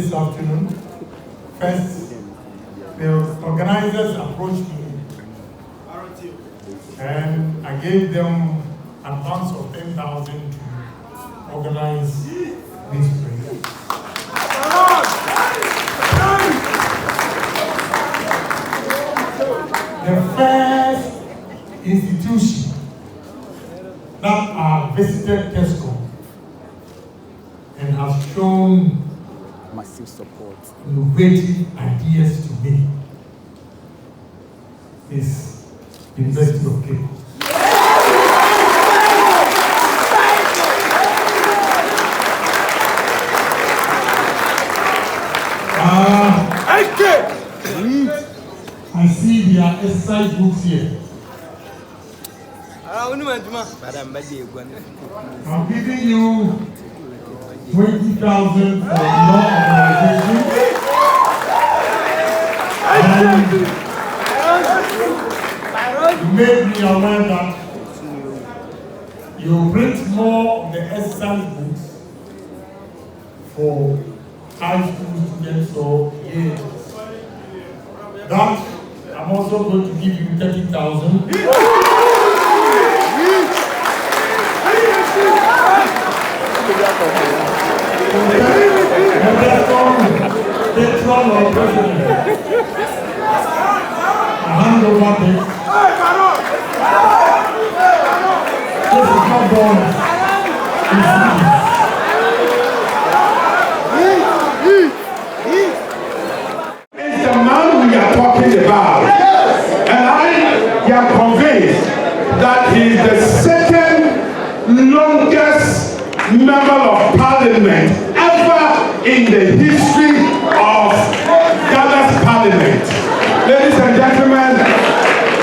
this afternoon. First, the organizers approached me and I gave them advance of 10,000 to organize this prayer. The first institution that I visited TESCON and has shown massive support, innovative ideas to me is the University of Cape. I see there are exercise books here. I'm giving you 20,000 for your organization. And you made me aware that you print more of the exercise books for high school students or kids. That I'm also going to give you 30,000. Patron or president. I hand over this. This is not bonus. It's the man we are talking about. And I am convinced that he is the second longest member of parliament ever in the history of Ghana's parliament. Ladies and gentlemen,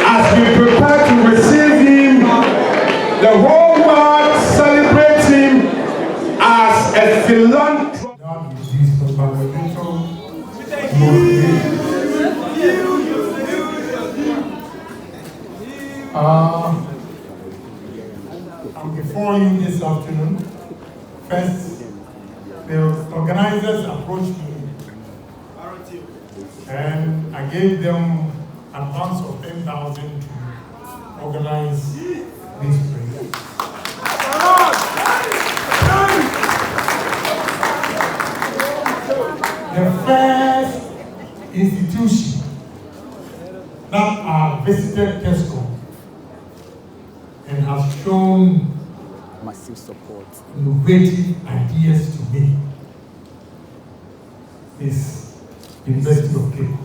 as we prepare to receive him, the whole world celebrates him as a philanthropist. I'm before you this afternoon. First, the organizers approached me and I gave them advance of 10,000 to organize this prayer. The first institution that I visited TESCON and has shown massive support, innovative ideas to me is the University of Cape.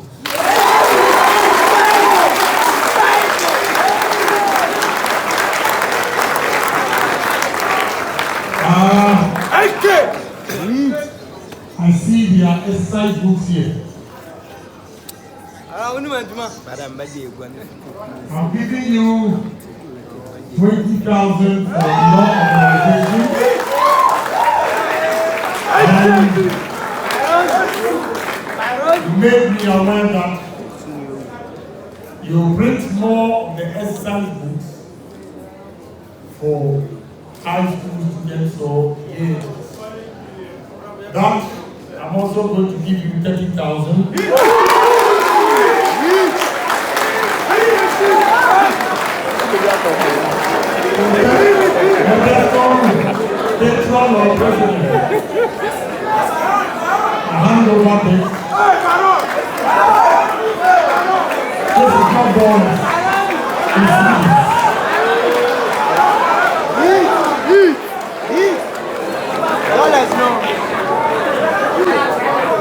I see there are exercise books here. I'm giving you 20,000 for your organization. And you made me aware that you print more of the exercise books for high school students or kids. That I'm also going to give you 30,000. Patron or president. I hand over this. This is not bonus.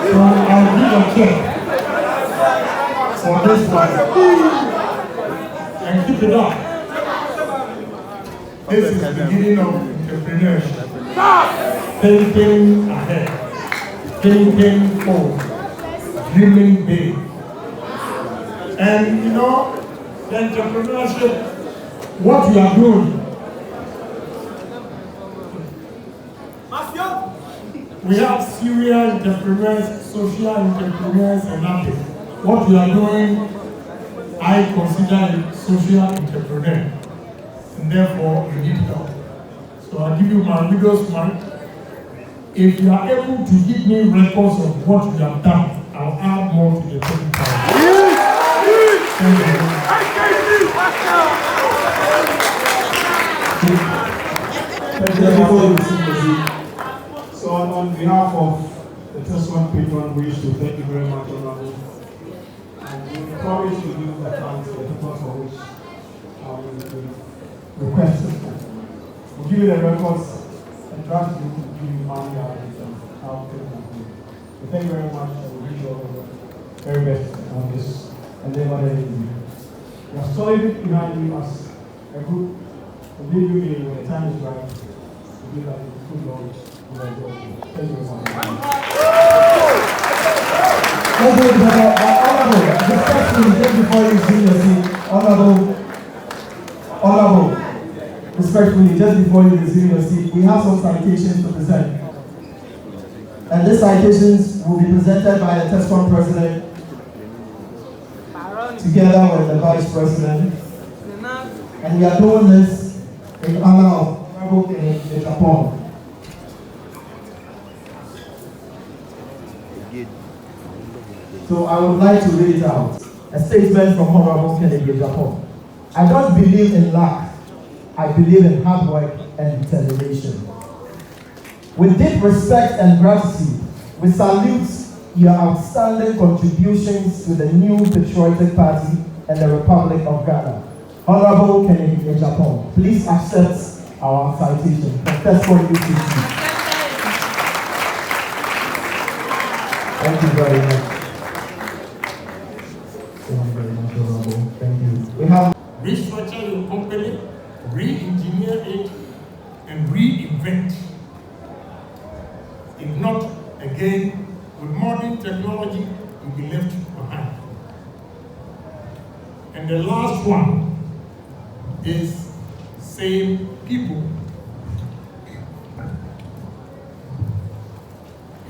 So I'll give a check for this one. And keep it up. This is the beginning of entrepreneurship. Thinking ahead. Thinking forward. Dreaming big. And you know, the entrepreneurship, what we are doing. We have serial entrepreneurs, social entrepreneurs, and others. What we are doing, I consider it social entrepreneur. And therefore, you need help. So I'll give you my widow's mark. if you are able to give me records of what you have done, I'll add more to the 20,000. Thank you. So on behalf of the TESCON patron, we wish to thank you very much, Honorable. And we promise to give the funds for the purpose for which we requested. We'll give you the records and draft you to give you money out of how to do. Thank you very much, and we wish you all the very best on this and then what you. We are solid behind you as a group. And leave you in when the time is right to give that good knowledge. Thank you very much. Honorable, respectfully, just before you see your seat, Honorable, respectfully, just before you resume your seat, we have some citations to present. And these citations will be presented by the TESCON president together with the vice president. And we are doing this in honor of Hon.Kennedy Agyapong. So I would like to read it out. A statement from Hon.Kennedy Agyapong. I don't believe in luck. I believe in hard work and determination. With deep respect and gratitude, we salute your outstanding contributions to the new patriotic party and the Republic of Ghana. Hon.Kennedy Agyapong, please accept our citation from TESCON UCC. Thank you very much. Thank you very much, Honorable. Thank you. We have Restructure your company, re-engineer it, and reinvent. If not, again, with modern technology, you'll be left behind. And the last one is save people.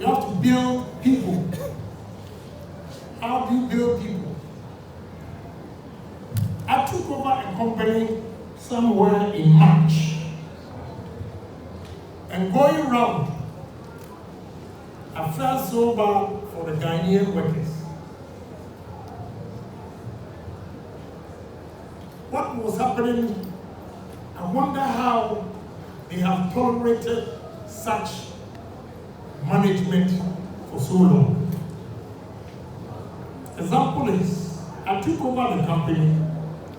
You have to build people. How do you build people? I took over a company somewhere in March. And going around, I felt so bad for the Ghanaian workers. What was happening? I wonder how they have tolerated such management for so long. Example is, I took over the company,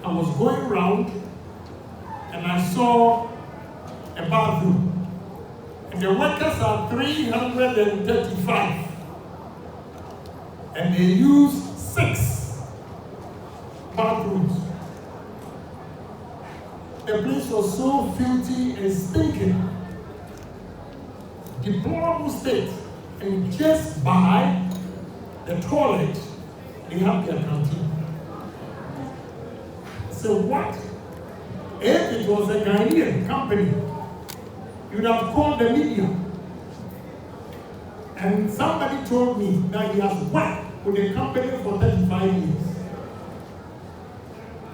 I was going around and I saw a bathroom. And the workers are 335. And they use 6 bathrooms. The place was so filthy and stinking. Deplorable state. And just by the toilet, they have their canteen. So what? If it was a Ghanaian company, you would have called the media. And somebody told me that he has worked with the company for 35 years.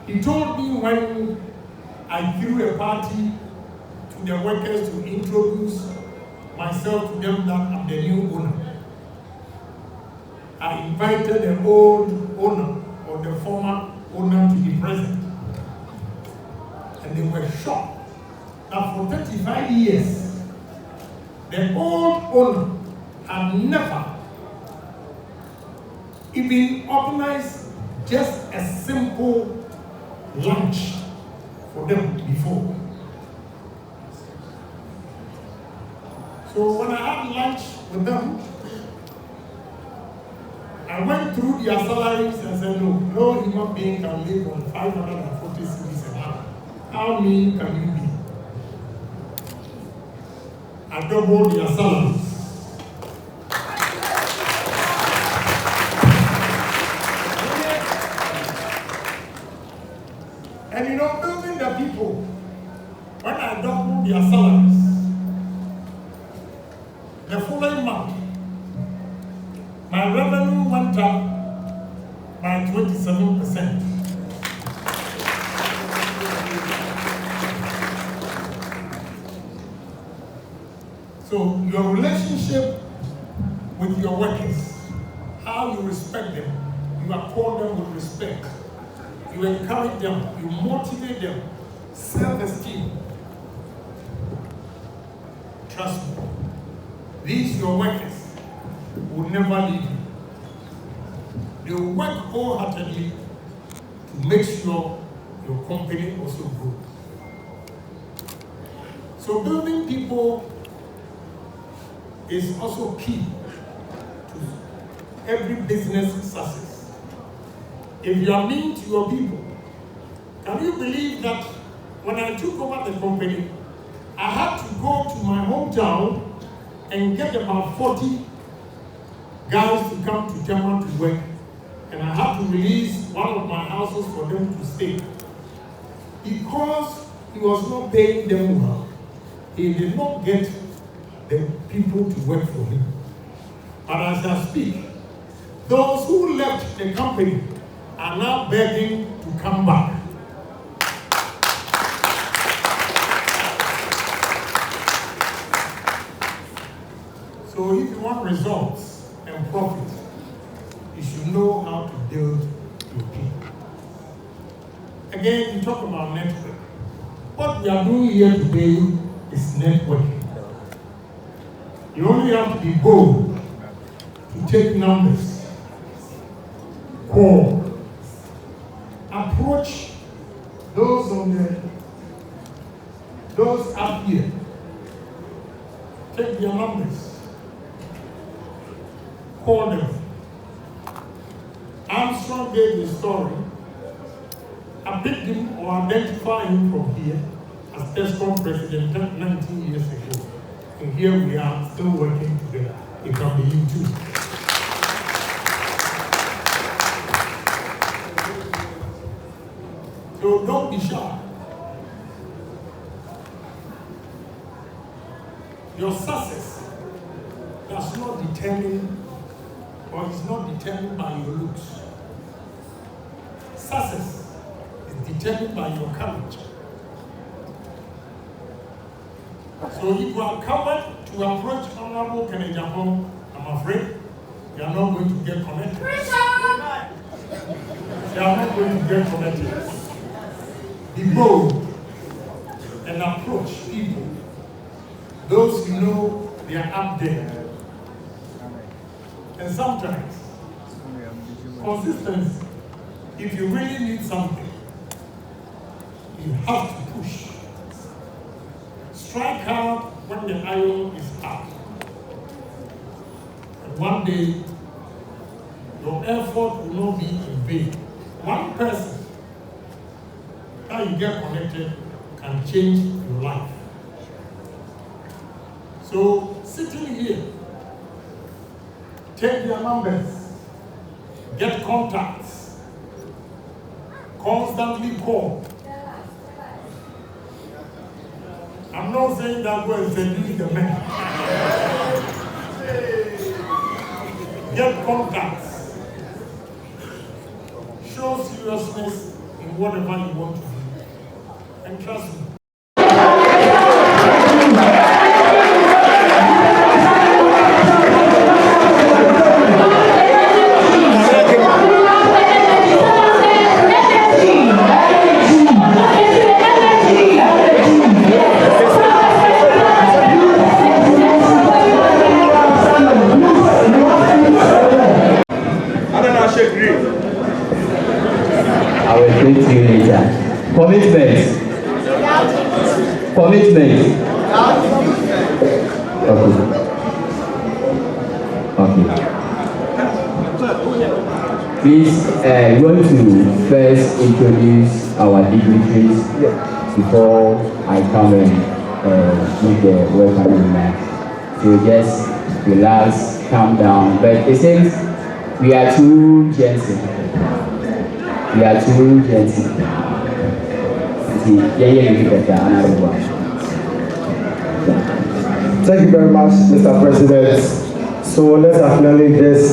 He told me when I threw a party to the workers to introduce myself to them that I'm the new owner. I invited the old owner or the former owner to be present. And they were shocked that for 35 years, the old owner had never even organized just a simple lunch for them before. So when I had lunch with them, I went through their salaries and said, no human being can live on 540 cedis a month. How mean can you be? I doubled their salaries. And building the people, when I doubled their salaries, the following month, my revenue went up by 27%. So your relationship with your workers, how you respect them, you accord them with respect, you encourage them, you motivate them, self-esteem. Trust me, these your workers will never leave you. They will work wholeheartedly to make sure your company also grows. So building people is also key to every business success. If you are mean to your people, can you believe that when I took over the company, I had to go to my hometown and get about 40 guys to come to Tema to work, and I had to release one of my houses for them to stay. Because he was not paying them well, he did not get the people to work for him. But as I speak, those who left the company are now begging to come back. So if you want results and profit, you should know how to build your people. Again, you talk about network. What we are doing here today is networking. You only have to be bold to take numbers, call, approach those up here, take their numbers, call them. Armstrong gave the story. I picked him or identified him from here as TESCON president 19 years ago. And here we are still working together. It can be you too. So don't be shy. Your success does not determine or is not determined by your looks. Success is determined by your courage. So if you are covered to approach Hon.Kennedy Agyapong, I'm afraid you are not going to get connected. You are not going to get connected. Be bold and approach people. Those you know they are up there. And sometimes, consistency, if you really need something, you have to push. Strike hard when the iron is hot. And one day, your effort will not be in vain. One person that you get connected can change your life. So, sitting here, take their numbers, get contacts, constantly call. I'm not saying that go and seduce the men. Get contacts. Show seriousness in whatever you want to do. And trust me. I will speak to you later. Commitment. Commitment. Okay. Please, we want to first introduce our dignitaries before I come and make the welcome remarks. So just relax, calm down. But it seems we are too gentle. We are too gentle. Thank you very much, Mr. President. So let's acknowledge this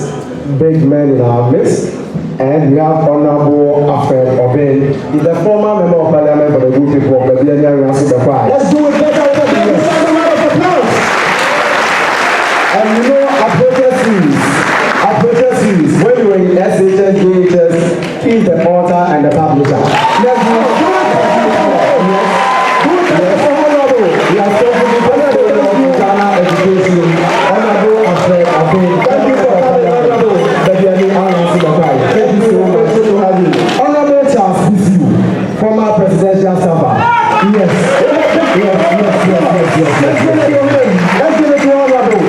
big man in our midst. And we have Honorable Alfred Obin. He's the former member of parliament for the good people of the Let's do it better. Let's give him a round of applause. And you know, our project series, when we were in SHS, JHS, he's the author and the publisher. Let's do it. We are talking about Ghana education. Honorable Alfred Abin. Thank you for coming, Honorable. Thank you so much to have you. Honorable Charles Bisi, former presidential server. Yes. Let's give it to Honorable.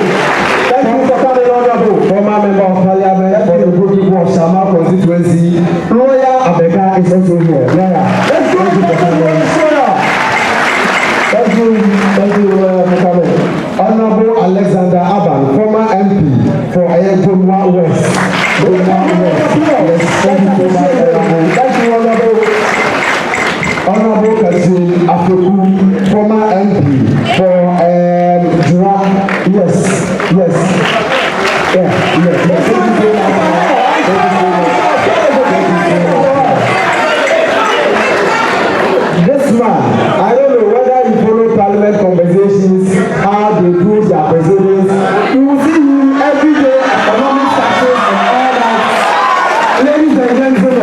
Thank you for coming, Honorable. Former member of parliament for the group of Shama constituency. Lawyer Abeka is also here. Let's go to the Thank you for coming. Honorable Alexander Aban, former MP for Agyapong West. Yes, thank you so much, Honorable. Thank you, Honorable. Honorable Kasim Afeku, former MP for Jura. Yes. Thank you so much. This man, I don't know whether you follow parliament conversations, how they do their proceedings. You will see him every day, economic success and all that. Ladies and gentlemen,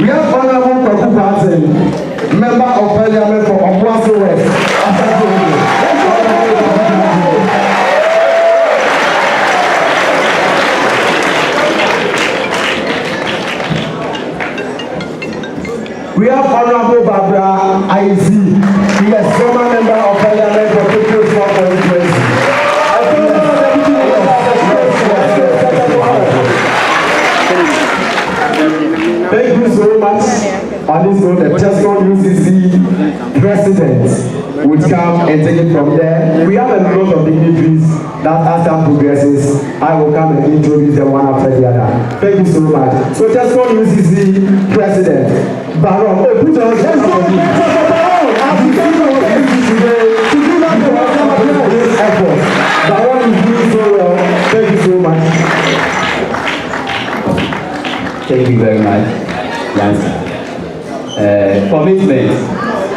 we have Honorable Kwaku Bassey, member of parliament for Obuasi West. We have Honorable Barbara I.Z. Yes, former member of parliament for People's War constituency. Thank you so much. On this note, the TESCON UCC president would come and take it from there. We have a lot of dignitaries that as time progresses, I will come and introduce them one after the other. Thank you so much. So TESCON UCC president, Baron, put your hands up for me. Baron is doing so well. Thank you so much. Thank you very much, Lancer. Commitment.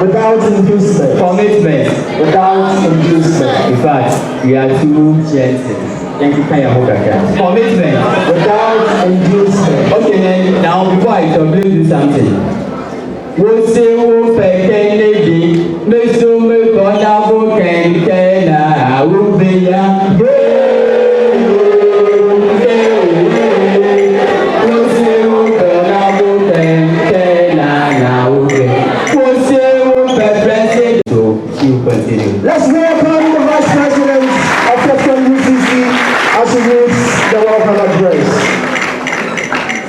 Without inducement. Commitment. Without inducement. In fact, we are too gentle. Thank you, commitment. Without inducement. Okay, now before I talk, let me do something. We'll say, Kennedy, Mr. Kennedy, will be Let's welcome the Vice President of TESCON UCC as he reads the welcome address.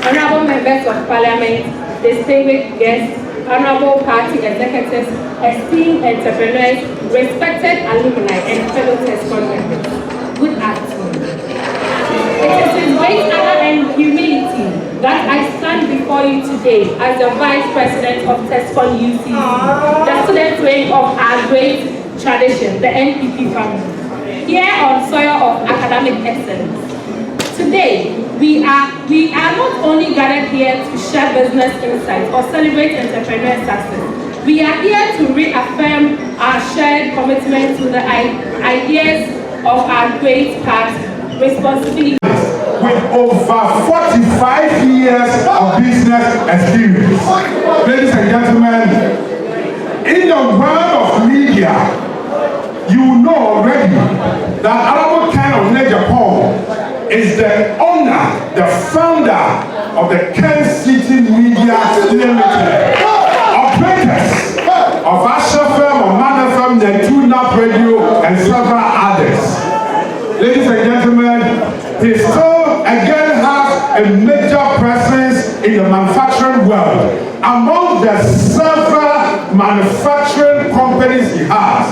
Honorable members of Parliament, distinguished guests, honorable party executives, esteemed entrepreneurs, respected alumni, and fellow TESCON members, good afternoon. It is with great honor and humility that I stand before you today as the Vice President of TESCON UCC, the student wing of our great tradition, the NPP family, here on soil of academic excellence. Today, we are not only gathered here to share business insights or celebrate entrepreneurial success. We are here to reaffirm our shared commitment to the ideas of our great party, responsibility. With over 45 years of business experience. Ladies and gentlemen, in the world of media, you know already that Hon.Kennedy of Agyapong is the owner, the founder of the Kansas City Media Limited, operators of Asher Firm, Omana Firm, Netuna Radio, and several others. Ladies and gentlemen, he still again has a major presence in the manufacturing world. Among the several manufacturing companies he has,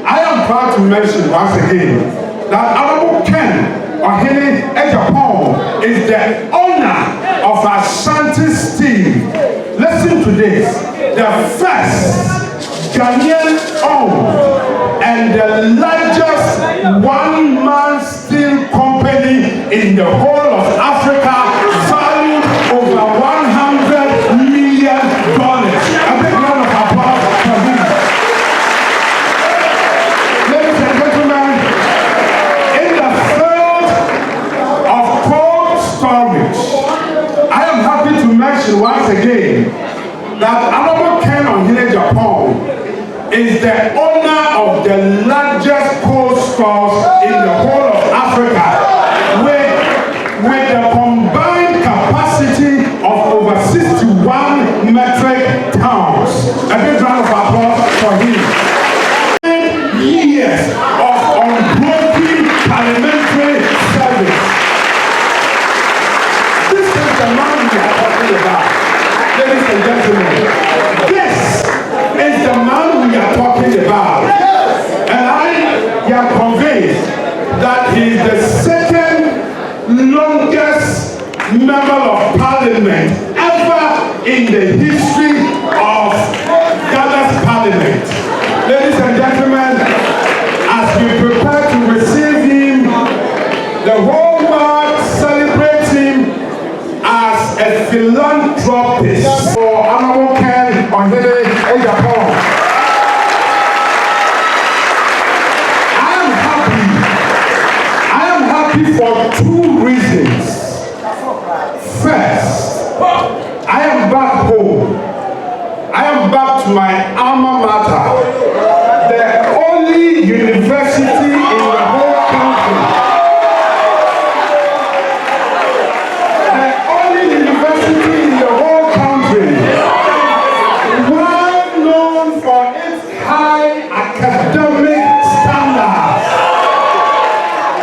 I am proud to mention once again that Hon.Kennedy Agyapong is the owner of Ashanti scientist team, listen to this, the first Ghanaian-owned and the largest one-man steel company in the whole of Africa, valued over $100 million. A big round of applause for him. Ladies and gentlemen, in the field of cold storage, I am happy to mention once again that Hon. Kennedy is the owner of the largest cold stores in the whole of Africa, with a combined capacity of over 61 metric tons. A big round of applause for him. Years of unbroken parliamentary service. This is the man we are talking about, ladies and gentlemen. This is the man we are talking about. And I am convinced that he is the second longest member of parliament ever in the history of Ghana's parliament. Ladies and gentlemen, as we prepare to receive him, the whole world celebrates him as a philanthropist for Hon.Kennedy Agyapong. I am happy for two reasons. First, I am back home. I am back to my alma mater, the only university in the whole country. The only university in the whole country, well known for its high academic standards,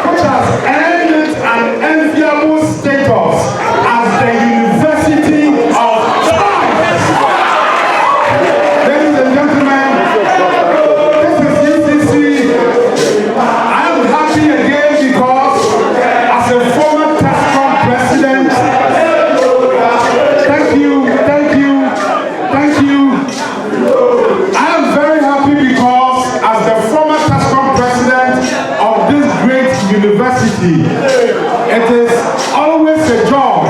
which has earned it an enviable status as the University of Science. Ladies and gentlemen, this is UCC. I am happy again because as a former TESCON president, thank you. I am very happy because as the former TESCON president of this great university, it is always a joy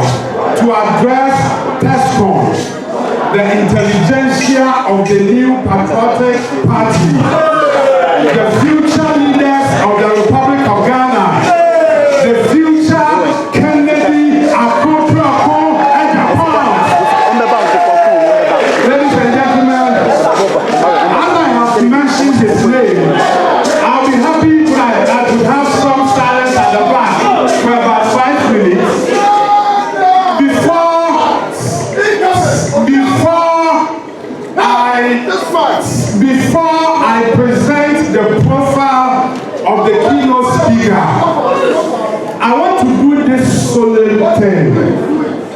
to address TESCON, the intelligentsia of the new patriotic party, the future leaders of the Republic of Ghana, the future Kennedy Agyapong. Ladies and gentlemen, as I have mentioned his name, I'll be happy to have some silence at the back for about 5 minutes before I present the profile of the keynote speaker. I want to do this solemn thing,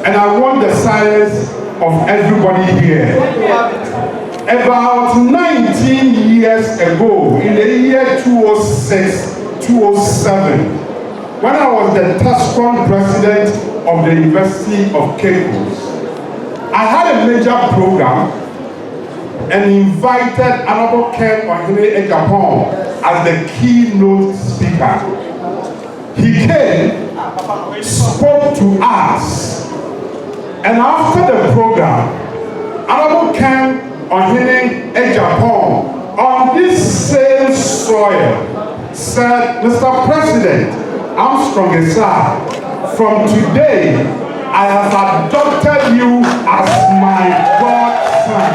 and I want the silence of everybody here. About 19 years ago, in the year 2006, 2007, when I was the TESCON president of the University of Cape Coast, I had a major program and invited Hon.Kennedy Agyapong as the keynote speaker. He came, spoke to us, and after the program, Hon.Kennedy Agyapong on this same soil said, "Mr. President, Armstrong is from today, I have adopted you as my godson."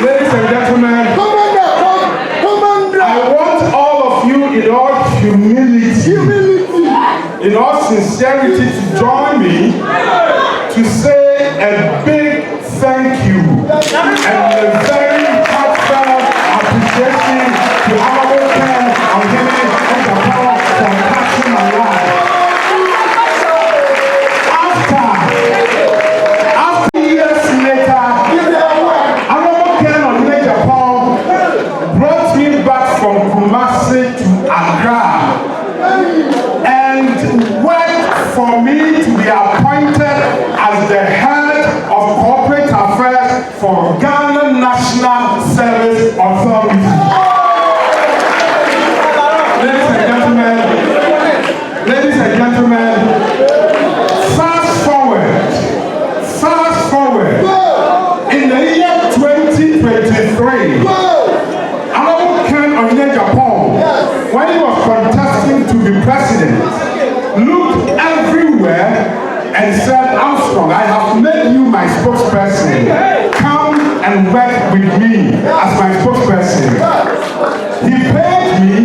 Ladies and gentlemen, I want all of you in all humility, in all sincerity to join me to say a big thank you and a very heartfelt appreciation to Hon.Kennedy Agyapong for touching my life. After years later, Hon.Kennedy Agyapong brought me back from Kumasi to Accra and worked for me for Ghana National Service Authority. Ladies and gentlemen, fast forward, in the year 2023, Honorable Ken of Agyapong, when he was contesting to be president, looked everywhere and said, Armstrong, I have made you my spokesperson. Come and work with me as my spokesperson. He paid me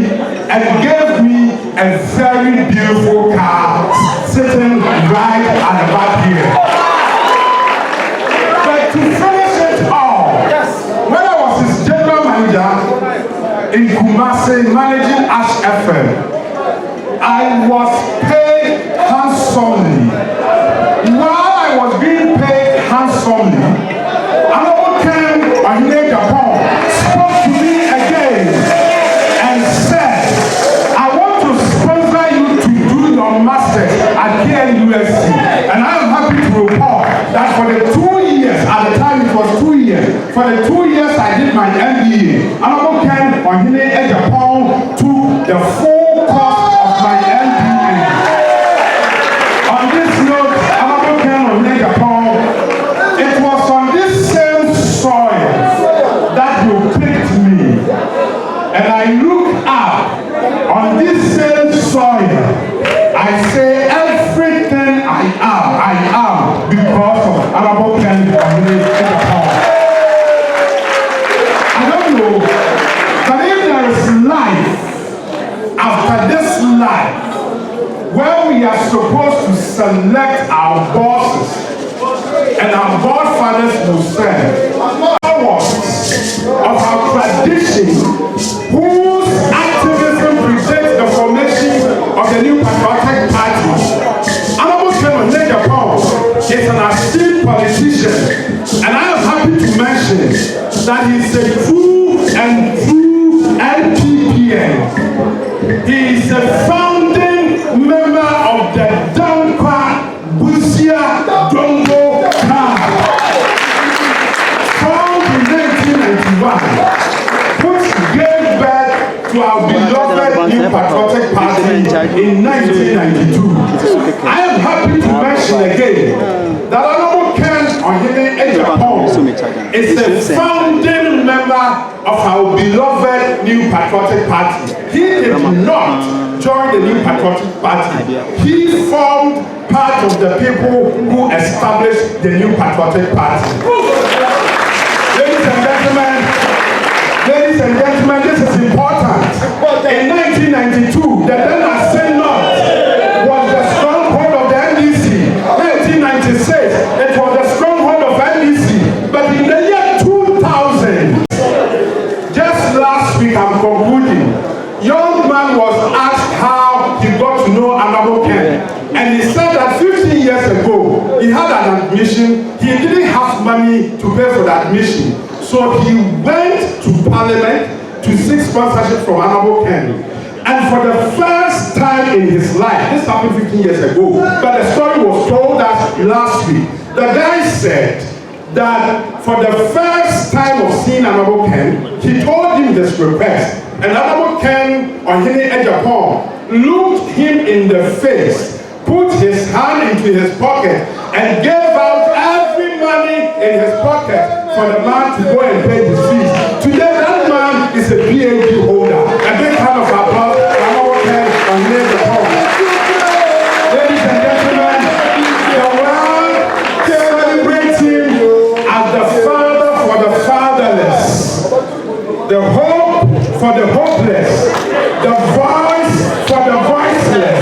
and gave me a very beautiful car sitting right at the back here. But to finish it all, when I was his general manager in Kumasi managing Ash FM, I was paid handsomely. While I was being paid handsomely, Honorable Ken of Agyapong spoke to me again and said, I want to sponsor you to do your master's at KNUST. And I am happy to report that for the 2 years, at the time it was 2 years, for the 2 years I did my MBA, Honorable Ken of Agyapong took the full cost of my MBA. On this note, Honorable Ken of Agyapong, it was on this same soil that you picked me. And I look up on this same soil. I say everything I am because of Honorable Ken of Agyapong. I don't know, but if there is life after this life, where we are supposed to select our bosses and our godfathers will serve, powers of our tradition, whose activism predates the formation of the new patriotic party. Honorable Ken of Agyapong is an esteemed politician, and I am happy to mention that he is a true NPPN. He is a founding member of the Dankwa Busia Dongo Club, formed in 1991, which gave birth to our beloved New Patriotic Party in 1992. I am happy to mention again that Honorable Ken of Agyapong is a founding member of our beloved New Patriotic Party. He did not join the New Patriotic Party. He formed part of the people who established the New Patriotic Party. Ladies and gentlemen, this is important. In 1992, the then Ascend North was the stronghold of the NDC. 1996, it was the stronghold of NDC. But in the year 2000, just last week, I'm concluding, young man was asked how he got to know Honorable Ken. And he said that 15 years ago, he had an admission. He didn't have money to pay for the admission. So he went to Parliament to seek sponsorship from Honorable Ken. And for the first time in his life, this happened 15 years ago, but the story was told us last week. The guy said that for the first time of seeing Honorable Ken, he told him this request. And Honorable Ken of Agyapong looked him in the face, put his hand into his pocket, and gave out every money in his pocket for the man to go and pay his fees. Today, that man is a PhD holder. A big hand of applause for Honorable Ken of Agyapong. Ladies and gentlemen, the world celebrates him as the father for the fatherless, the hope for the hopeless, the voice for the voiceless.